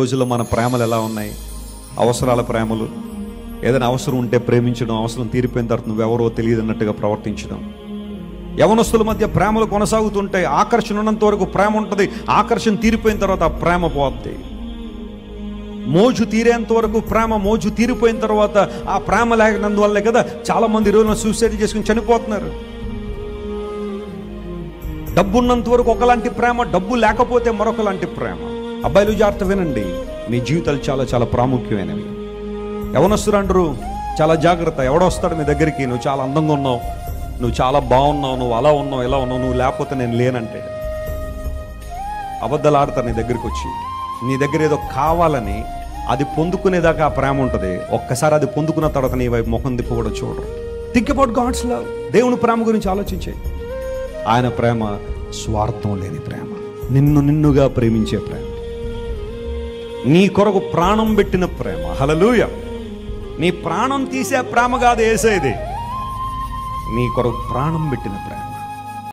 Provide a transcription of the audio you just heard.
రోజుల్లో మన ప్రేమలు ఎలా ఉన్నాయి? అవసరాల ప్రేమలు. ఏదైనా అవసరం ఉంటే ప్రేమించడం, అవసరం తీరిపోయిన తర్వాత నువ్వెవరో తెలియదు అన్నట్టుగా ప్రవర్తించడం. యవనస్తుల మధ్య ప్రేమలు కొనసాగుతుంటాయి. ఆకర్షణ ఉన్నంత వరకు ప్రేమ ఉంటుంది, ఆకర్షణ తీరిపోయిన తర్వాత ఆ ప్రేమ పోద్ది. మోజు తీరేంత వరకు ప్రేమ, మోజు తీరిపోయిన తర్వాత ఆ ప్రేమ లేకనందువల్లే కదా చాలా మంది రోజున సూసైడ్ చేసుకుని చనిపోతున్నారు. డబ్బు ఉన్నంత వరకు ఒకలాంటి ప్రేమ, డబ్బు లేకపోతే మరొకలాంటి ప్రేమ. అబ్బాయిలు జాగ్రత్త వినండి, మీ జీవితాలు చాలా చాలా ప్రాముఖ్యమైనవి. యవనస్తులు అంటారు చాలా జాగ్రత్త, ఎవడొస్తాడు మీ దగ్గరికి, నువ్వు చాలా అందంగా ఉన్నావు, నువ్వు చాలా బాగున్నావు, నువ్వు అలా ఉన్నావు, ఇలా ఉన్నావు, నువ్వు లేకపోతే నేను లేనంటే. అబద్ధాలు ఆడతారు నీ దగ్గరికి వచ్చి. నీ దగ్గర ఏదో కావాలని అది పొందుకునేదాకా ఆ ప్రేమ ఉంటుంది. ఒక్కసారి అది పొందుకున్న తర్వాత నీ వైపు ముఖం తిప్పి కూడా చూడరు. Think about God's love. దేవుని ప్రేమ గురించి ఆలోచించే. ఆయన ప్రేమ స్వార్థం లేని ప్రేమ, నిన్నుగా ప్రేమించే ప్రేమ, నీ కొరకు ప్రాణం పెట్టిన ప్రేమ. హల్లెలూయా. నీ ప్రాణం తీసే ప్రేమ కాదు యేసయ్యది, నీ కొరకు ప్రాణం పెట్టిన ప్రేమ.